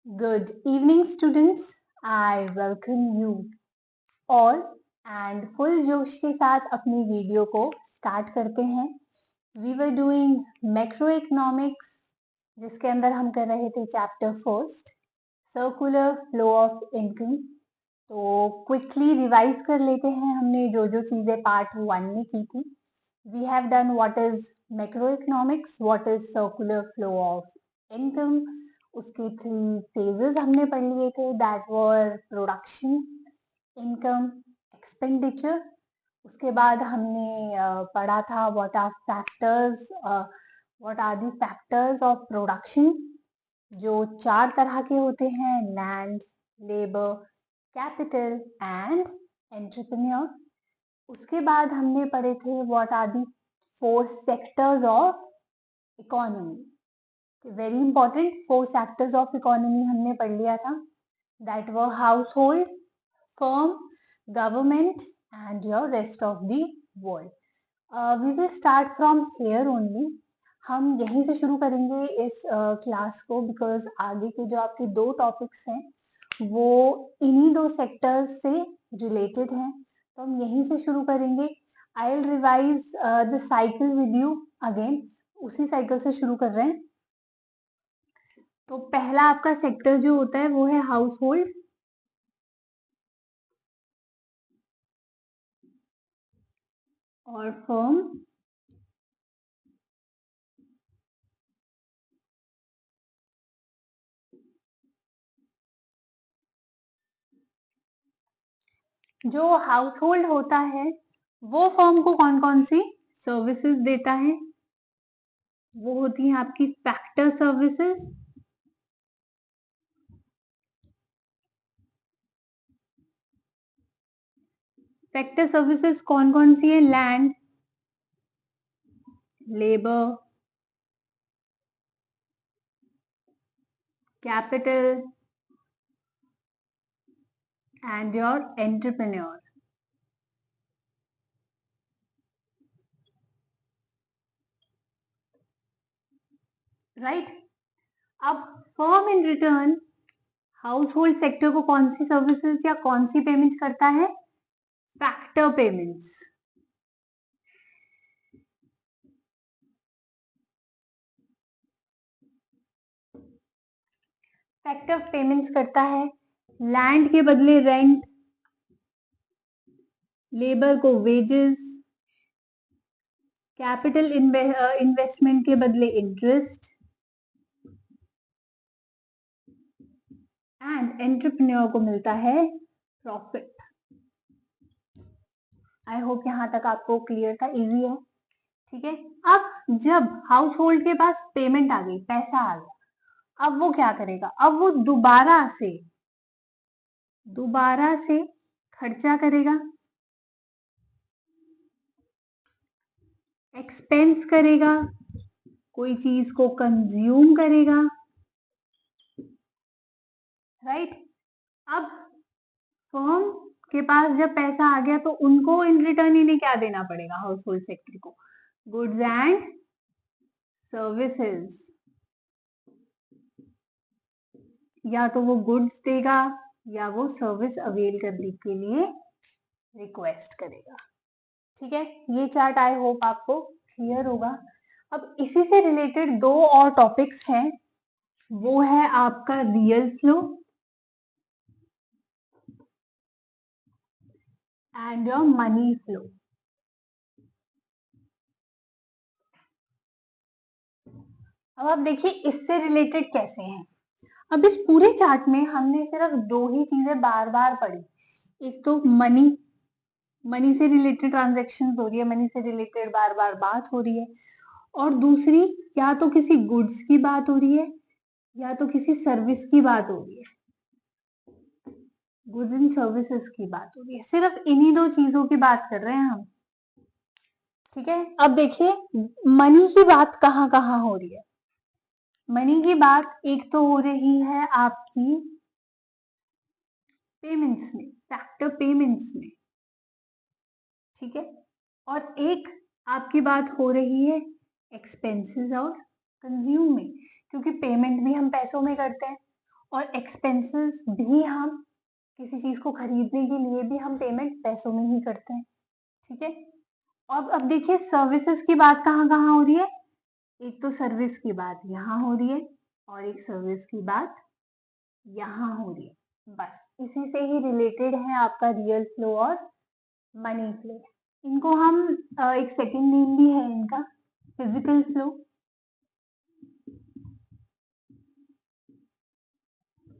Good evening, students. I welcome you all and full जोश के साथ अपनी वीडियो को स्टार्ट करते हैं. We were doing macroeconomics जिसके अंदर हम कर रहे थे chapter first circular flow of income. तो क्विकली रिवाइज कर लेते हैं हमने जो जो चीजें पार्ट 1 में की थी. We have done what is macroeconomics, what is circular flow of income. उसके 3 phases हमने पढ़ लिए थे, that were production, income, expenditure. उसके बाद हमने पढ़ा था what are the factors of production, जो 4 तरह के होते हैं: land, labour, capital and entrepreneur. उसके बाद हमने पढ़े थे what are the 4 sectors of economy. Very important 4 sectors of economy हमने पढ़ लिया था. That were household, firm, government and your rest of the world. We will start from here only. हम यहीं से शुरू करेंगे इस क्लास को बिकॉज आगे के जो आपके 2 टॉपिक्स हैं वो इन्हीं 2 सेक्टर्स से रिलेटेड हैं. तो हम यहीं से शुरू करेंगे. I will revise the cycle with you again. उसी साइकिल से शुरू कर रहे हैं. तो पहला आपका सेक्टर जो होता है वो है हाउस होल्ड. और फर्म, जो हाउस होल्ड होता है वो फर्म को कौन कौन सी सर्विसेज देता है? वो होती है आपकी फैक्टर सर्विसेज. फैक्टर सर्विसेज कौन कौन सी है? Land, labour, capital and your entrepreneur. Right. अब firm in return household sector को कौन सी सर्विसेज या कौन सी पेमेंट करता है? Factor payments. फैक्टर पेमेंट्स करता है. लैंड के बदले रेंट, लेबर को वेजेस, कैपिटल इन्वेस्टमेंट के बदले इंटरेस्ट एंड एंटरप्रेन्योर को मिलता है प्रॉफिट. आई होप यहां तक आपको क्लियर था, इजी है. ठीक है. अब जब हाउस होल्ड के पास पेमेंट आ गई, पैसा आ गया, अब वो क्या करेगा? अब वो दोबारा से खर्चा करेगा, एक्सपेंस करेगा, कोई चीज को कंज्यूम करेगा. राइट. अब फर्म के पास जब पैसा आ गया तो उनको इन रिटर्न इन्हें क्या देना पड़ेगा? हाउस होल्ड सेक्टर को गुड्स एंड सर्विसेज. या तो वो गुड्स देगा या वो सर्विस अवेल करने के लिए रिक्वेस्ट करेगा. ठीक है. ये चार्ट आई होप आपको क्लियर होगा. अब इसी से रिलेटेड 2 और टॉपिक्स हैं. वो है आपका real flow and your money flow. अब आप देखिए इससे रिलेटेड कैसे हैं. अब इस पूरे चार्ट में हमने सिर्फ 2 ही चीजें बार बार पढ़ी. एक तो मनी से रिलेटेड ट्रांजेक्शन हो रही है, मनी से रिलेटेड बार बार बात हो रही है. और दूसरी या तो किसी गुड्स की बात हो रही है या तो किसी सर्विस की बात हो रही है. गुड्स एंड सर्विसेज की बात हो रही है. सिर्फ इन्हीं 2 चीजों की बात कर रहे हैं हम. ठीक है. अब देखिए मनी की बात कहाँ कहाँ हो रही है. मनी की बात एक तो हो रही है आपकी पेमेंट्स में, फैक्टर पेमेंट्स में. ठीक है. और एक आपकी बात हो रही है एक्सपेंसेस और कंज्यूम में, क्योंकि पेमेंट भी हम पैसों में करते हैं और एक्सपेंसेस भी हम किसी चीज को खरीदने के लिए भी हम पेमेंट पैसों में ही करते हैं, ठीक है। अब देखिए सर्विसेज की बात कहाँ कहाँ हो रही है। एक तो सर्विस की बात यहाँ हो रही है और एक सर्विस की बात यहाँ हो रही है, बस इसी से ही रिलेटेड है आपका रियल फ्लो और मनी फ्लो। इनको हम एक सेकंड नेम भी है इनका, physical flow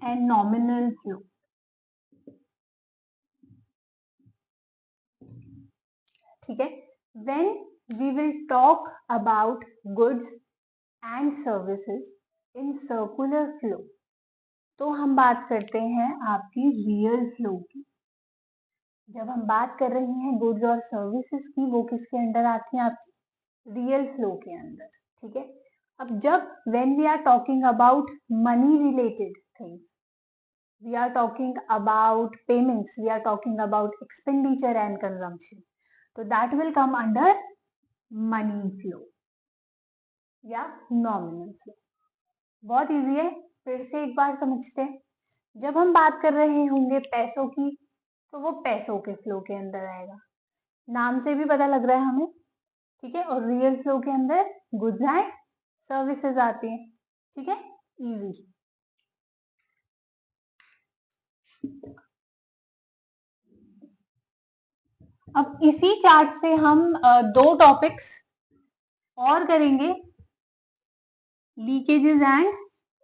and nominal flow. ठीक है, when we will talk about goods and services in circular flow, तो हम बात करते हैं आपकी रियल फ्लो की। जब हम बात कर रहे हैं गुड्स और सर्विसेज की, वो किसके अंडर आती हैं, आपकी रियल फ्लो के अंदर, ठीक है। अब जब when we are talking about money related things, we are talking about payments, we are talking about expenditure and consumption, so that will come under money flow या nominal flow। बहुत easy है, फिर से एक बार समझते हैं। जब हम बात कर रहे होंगे पैसों की, तो वो पैसों के फ्लो के अंदर आएगा, नाम से भी पता लग रहा है हमें, ठीक है। और रियल फ्लो के अंदर गुड्स एंड सर्विसेज आती हैं, ठीक है, इजी। अब इसी चार्ट से हम दो टॉपिक्स और करेंगे, leakages and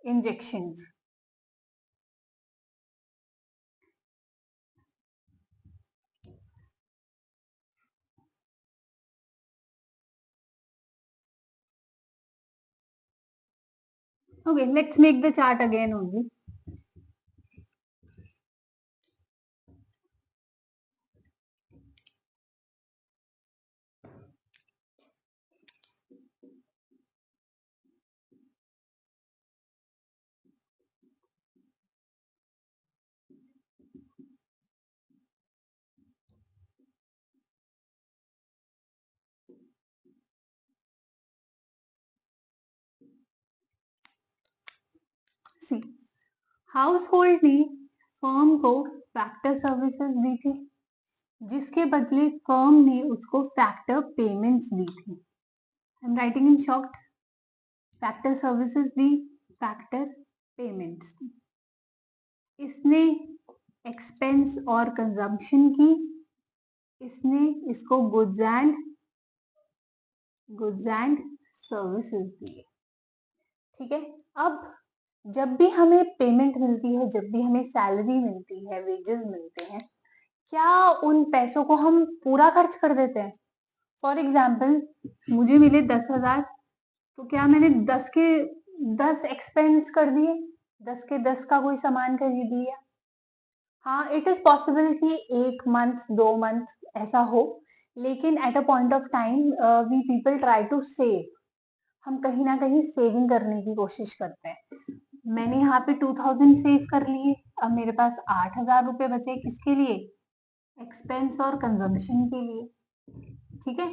injections. Okay, let's make the chart again only. See, household ने फर्म को फैक्टर सर्विसेज दी थी, जिसके बदले फर्म ने उसको फैक्टर पेमेंट्स दी थी। I am writing in short, factor services दी, फैक्टर पेमेंट्स दी। इसने एक्सपेंस और कंजम्पशन की, इसने इसको गुड्स एंड सर्विसेज दिए, ठीक है। अब जब भी हमें पेमेंट मिलती है, जब भी हमें सैलरी मिलती है, वेजेस मिलते हैं, क्या उन पैसों को हम पूरा खर्च कर देते हैं। फॉर एग्जाम्पल, मुझे मिले 10,000, तो क्या मैंने 10 के 10 एक्सपेंस कर दिए, 10 के 10 का कोई सामान खरीद दिया। हाँ, इट इज पॉसिबल कि 1 मंथ 2 मंथ ऐसा हो, लेकिन at a point of time we people try to save, हम कहीं ना कहीं सेविंग करने की कोशिश करते हैं। मैंने यहाँ पे 2000 सेव कर लिए, अब मेरे पास 8,000 रुपए बचे, किसके लिए, एक्सपेंस और कंजम्पशन के लिए, ठीक है।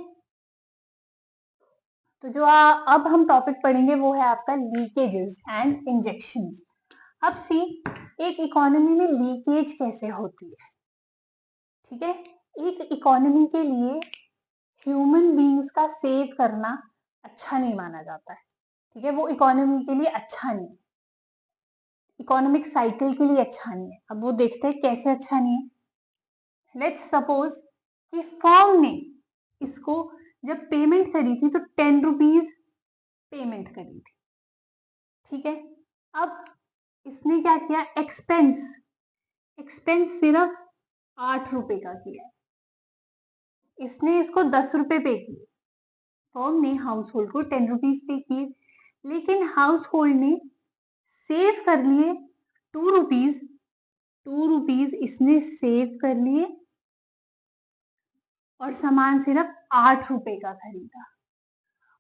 तो जो अब हम टॉपिक पढ़ेंगे वो है आपका लीकेजेस एंड इंजेक्शंस। अब सी, एक इकोनॉमी में लीकेज कैसे होती है, ठीक है। एक इकोनॉमी के लिए ह्यूमन बींग्स का सेव करना अच्छा नहीं माना जाता है, ठीक है, वो इकोनॉमी के लिए अच्छा नहीं है, इकोनॉमिक साइकिल के लिए अच्छा नहीं है। अब वो देखते हैं कैसे अच्छा नहीं है। लेट्स सपोज कि फर्म ने इसको जब पेमेंट करी थी तो 10 रुपीज पेमेंट करी थी, ठीक है। अब इसने क्या किया, एक्सपेंस एक्सपेंस सिर्फ 8 रुपए का किया, इसने इसको 10 रुपए पे किए। फर्म ने हाउस होल्ड को 10 रुपीज पे किए, लेकिन हाउस होल्ड ने सेव कर लिए 2 रुपीज, 2 रुपीज इसने सेव कर लिए और सामान सिर्फ 8 रुपए का खरीदा।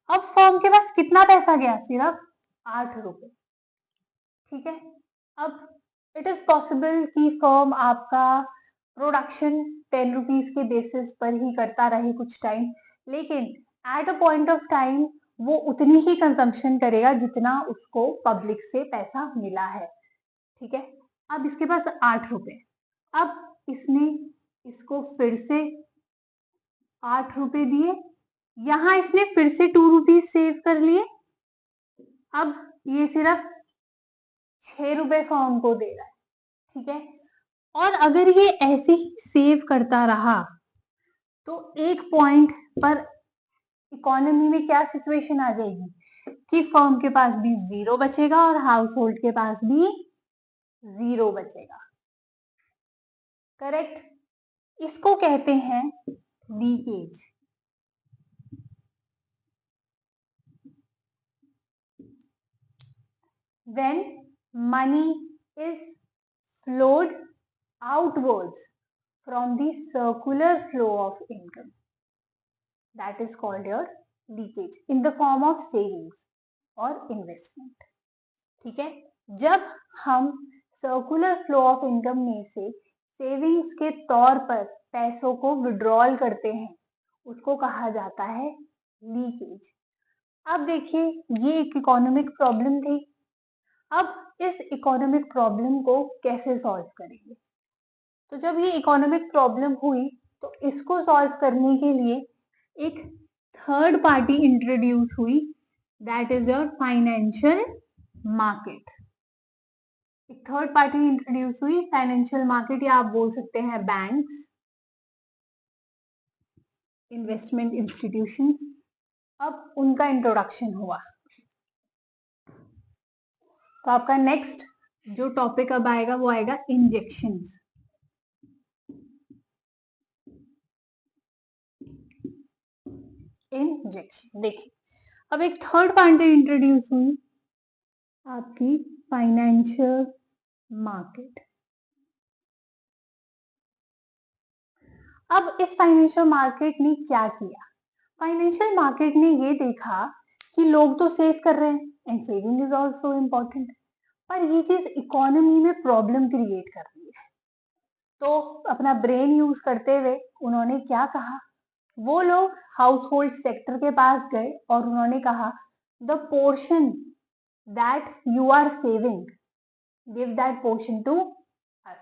अब फर्म के पास कितना पैसा गया, सिर्फ 8 रुपए, ठीक है। अब इट इज पॉसिबल कि फर्म आपका प्रोडक्शन 10 रुपीज के बेसिस पर ही करता रहे कुछ टाइम, लेकिन at a point of time वो उतनी ही कंजम्पशन करेगा जितना उसको पब्लिक से पैसा मिला है, ठीक है। अब इसके पास 8 रुपए, अब इसने इसको फिर से 8 रुपए दिए, यहां इसने फिर से 2 रुपीज सेव कर लिए। अब ये सिर्फ 6 रुपए फर्म को दे रहा है, ठीक है। और अगर ये ऐसे ही सेव करता रहा तो एक पॉइंट पर इकोनॉमी में क्या सिचुएशन आ जाएगी कि फर्म के पास भी 0 बचेगा और हाउस होल्ड के पास भी 0 बचेगा। करेक्ट। इसको कहते हैं leakage. When money is flowed outwards from the circular flow of income, that is called your leakage in the form of savings or investment. ठीक है। जब हम सर्कुलर फ्लो ऑफ इनकम में से सेविंग्स के तौर पर पैसों को विड्रॉल करते हैं, उसको कहा जाता है लीकेज। अब देखिए, ये एक इकोनॉमिक प्रॉब्लम थी। अब इस इकोनॉमिक प्रॉब्लम को कैसे सॉल्व करेंगे? तो जब ये इकोनॉमिक प्रॉब्लम हुई तो इसको सॉल्व करने के लिए एक थर्ड पार्टी इंट्रोड्यूस हुई, that is your financial market. एक थर्ड पार्टी इंट्रोड्यूस हुई, फाइनेंशियल मार्केट, या आप बोल सकते हैं बैंक्स, इन्वेस्टमेंट इंस्टीट्यूशंस। अब उनका इंट्रोडक्शन हुआ। तो आपका नेक्स्ट जो टॉपिक अब आएगा वो आएगा इंजेक्शंस। इंजेक्शन देखिए, अब एक थर्ड पार्टी इंट्रोड्यूस हुई, आपकी फाइनेंशियल मार्केट। अब इस फाइनेंशियल मार्केट ने क्या किया? फाइनेंशियल मार्केट ने ये देखा कि लोग तो सेव कर रहे हैं and saving is also important, पर ये चीज इकोनॉमी में प्रॉब्लम क्रिएट कर रही है। तो अपना ब्रेन यूज करते हुए उन्होंने क्या कहा, वो लोग हाउस होल्ड सेक्टर के पास गए और उन्होंने कहा, the portion that you are saving, give that portion to us.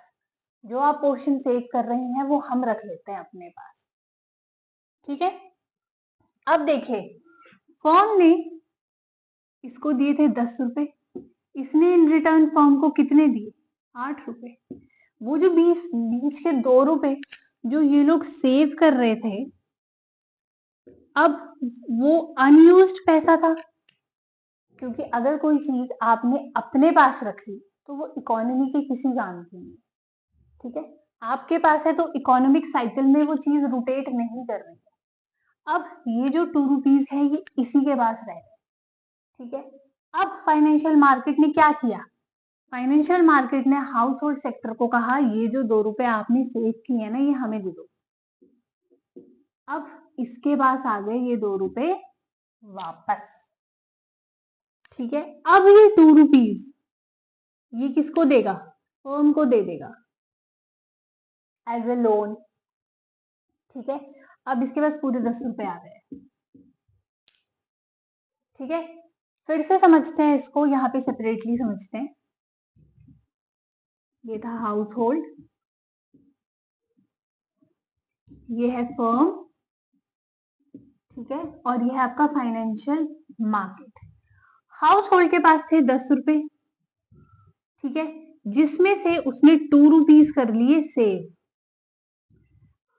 जो आप पोर्शन सेव कर रहे हैं वो हम रख लेते हैं अपने पास, ठीक है। अब देखिए, फर्म ने इसको दिए थे 10 रुपए, इसने इन रिटर्न फर्म को कितने दिए? 8 रुपए। वो जो बीच के 2 रुपए जो ये लोग सेव कर रहे थे, अब वो अनयूज्ड पैसा था, क्योंकि अगर कोई चीज आपने अपने पास रख ली तो वो इकोनॉमी के किसी काम की नहीं, ठीक है। आपके पास है तो इकोनॉमिक साइकिल में वो चीज रोटेट नहीं कर रही है। अब ये जो 2 रुपीज है ये इसी के पास रह गए, ठीक है। अब फाइनेंशियल मार्केट ने क्या किया? फाइनेंशियल मार्केट ने हाउस होल्ड सेक्टर को कहा, ये जो 2 रुपए आपने सेव किए हैं ना, ये हमें दे दो। अब इसके पास आ गए ये 2 रुपए वापस, ठीक है। अब ये 2 रुपीज ये किसको देगा? फर्म को दे देगा एज ए लोन, ठीक है। अब इसके पास पूरे 10 रुपए आ गए, ठीक है। फिर से समझते हैं इसको, यहाँ पे सेपरेटली समझते हैं। ये था हाउस होल्ड, ये है फर्म, ठीक है, और ये है आपका फाइनेंशियल मार्केट। हाउस होल्ड के पास थे 10 रुपए, ठीक है, जिसमें से उसने 2 रुपीज कर लिए सेव,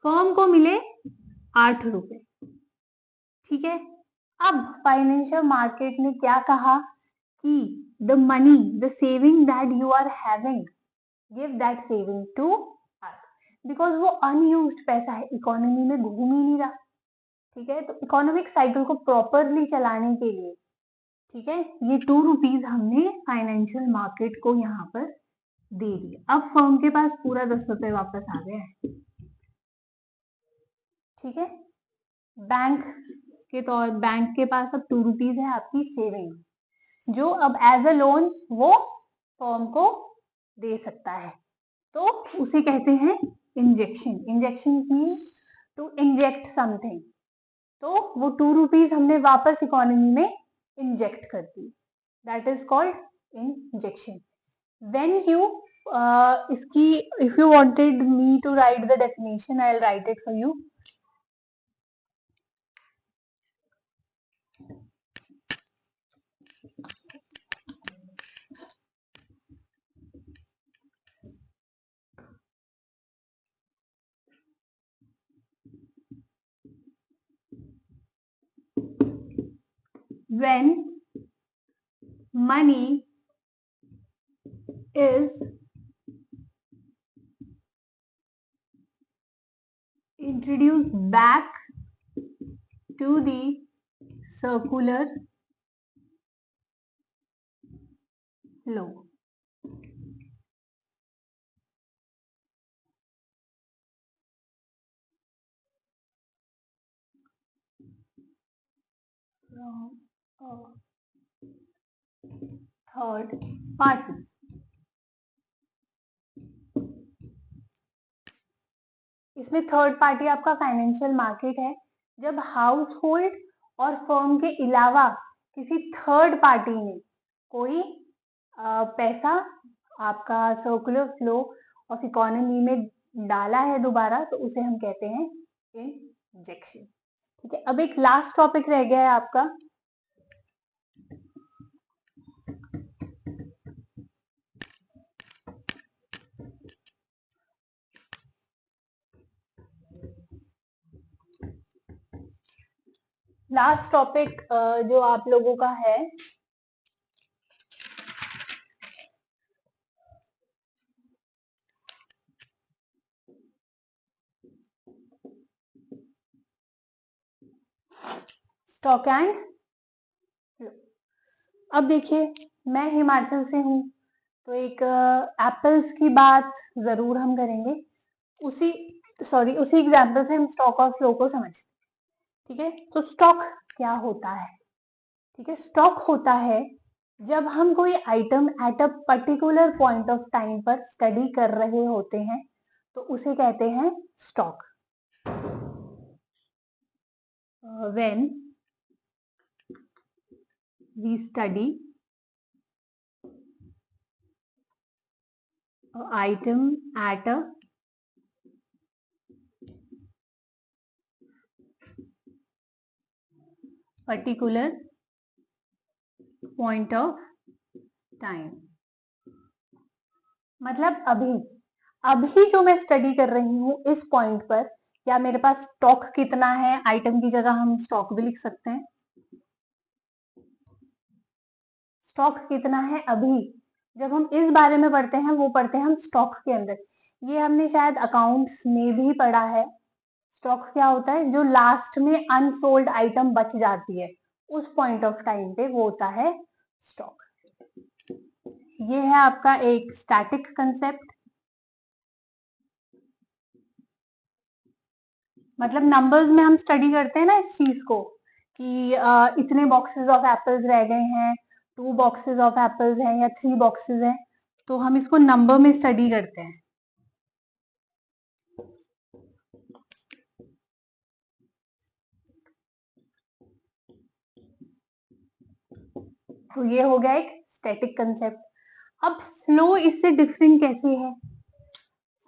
फर्म को मिले 8 रुपए, ठीक है। अब फाइनेंशियल मार्केट ने क्या कहा कि the money, the saving that you are having, give that saving to us, because वो अनयूज्ड पैसा है, इकोनॉमी में घूम ही नहीं रहा, ठीक है। तो इकोनॉमिक साइकिल को प्रॉपरली चलाने के लिए, ठीक है, ये 2 रुपीज हमने फाइनेंशियल मार्केट को यहाँ पर दे दिए। अब फर्म के पास पूरा 10 रुपए वापस आ गया है, ठीक है। बैंक के तौर, बैंक के पास अब 2 रुपीज है आपकी सेविंग, जो अब एज अ लोन वो फर्म को दे सकता है, तो उसे कहते हैं injection. Injection mean to inject something. तो वो 2 रुपीज हमने वापस इकोनॉमी में इंजेक्ट कर दी, that is called injection. when you इसकी if you wanted me to write the definition, I'll write it for you. When money is introduced back to the circular flow. From a third party. इसमें third party आपका financial market है, जब house hold और firm के अलावा किसी third party ने कोई पैसा आपका सर्कुलर फ्लो ऑफ इकोनॉमी में डाला है दोबारा, तो उसे हम कहते हैं इंजेक्शन. ठीक है, अब एक लास्ट टॉपिक रह गया है आपका लास्ट टॉपिक जो आप लोगों का है स्टॉक एंड फ्लो. अब देखिए, मैं हिमाचल से हूँ, तो एक एप्पल्स की बात जरूर हम करेंगे. उसी एग्जाम्पल से हम स्टॉक और फ्लो को समझते हैं. ठीक है, तो स्टॉक क्या होता है? ठीक है, स्टॉक होता है जब हम कोई item at a particular point of time पर स्टडी कर रहे होते हैं, तो उसे कहते हैं stock. When we study item at a particular point of time. मतलब अभी जो मैं स्टडी कर रही हूँ इस पॉइंट पर, क्या मेरे पास स्टॉक कितना है? आइटम की जगह हम स्टॉक भी लिख सकते हैं. स्टॉक कितना है अभी, जब हम इस बारे में पढ़ते हैं वो पढ़ते हैं हम स्टॉक के अंदर. ये हमने शायद अकाउंट्स में भी पढ़ा है. स्टॉक क्या होता है? जो लास्ट में अनसोल्ड आइटम बच जाती है उस पॉइंट ऑफ टाइम पे, वो होता है स्टॉक. ये है आपका एक स्टैटिक कंसेप्ट. मतलब नंबर्स में हम स्टडी करते हैं ना इस चीज को कि इतने बॉक्सेस ऑफ एप्पल्स रह गए हैं, 2 बॉक्सेस ऑफ एप्पल्स हैं या 3 बॉक्सेस हैं, तो हम इसको नंबर में स्टडी करते हैं. तो ये हो गया एक स्टैटिक कंसेप्ट. अब फ्लो इससे डिफरेंट कैसे है?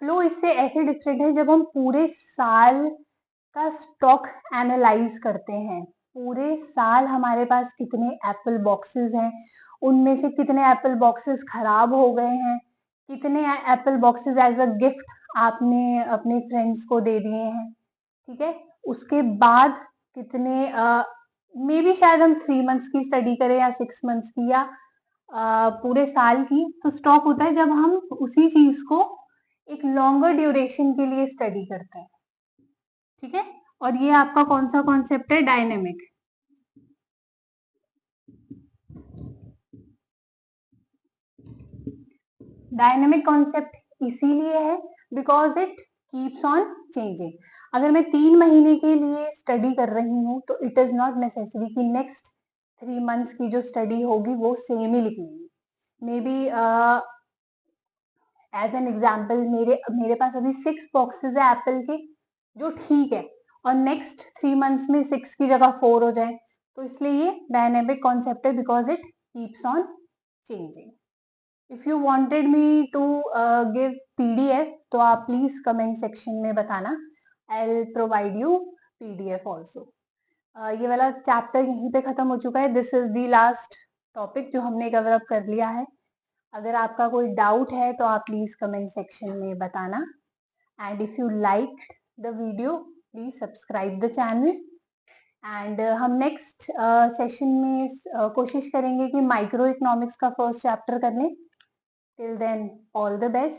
फ्लो इससे ऐसे डिफरेंट है जब हम पूरे साल का स्टॉक एनालाइज करते हैं. पूरे साल हमारे पास कितने एप्पल बॉक्सेस हैं, उनमें से कितने एप्पल बॉक्सेस खराब हो गए हैं, कितने apple boxes as a gift आपने अपने फ्रेंड्स को दे दिए हैं. ठीक है, उसके बाद कितने मे बी शायद हम 3 मंथ्स की स्टडी करें या 6 मंथ्स की या पूरे साल की. तो स्टॉक होता है जब हम उसी चीज को एक लॉन्गर ड्यूरेशन के लिए स्टडी करते हैं. ठीक है, और ये आपका कौन सा कॉन्सेप्ट है? डायनेमिक. डायनेमिक कॉन्सेप्ट इसीलिए है because it keeps on changing. अगर मैं 3 महीने के लिए स्टडी कर रही हूँ तो इट इज नॉट नेसेसरी कि नेक्स्ट 3 मंथ्स की जो स्टडी होगी वो सेम ही लिखनी है. Maybe as an example मेरे पास अभी 6 बॉक्सेस है एप्पल के, जो ठीक है, और नेक्स्ट 3 मंथ्स में 6 की जगह 4 हो जाए, तो इसलिए ये डायनेमिक कॉन्सेप्ट है because it keeps on changing. If you wanted me to give PDF तो आप प्लीज कमेंट सेक्शन में बताना. I will provide you PDF also. ये वाला चैप्टर यहीं पे खत्म हो चुका है. This is the last topic जो हमने कवर अप कर लिया है. अगर आपका कोई डाउट है तो आप प्लीज कमेंट सेक्शन में बताना. And if you like the video please subscribe the channel. And हम नेक्स्ट सेशन में कोशिश करेंगे कि माइक्रो इकोनॉमिक्स का फर्स्ट चैप्टर कर लें. Till then all the best.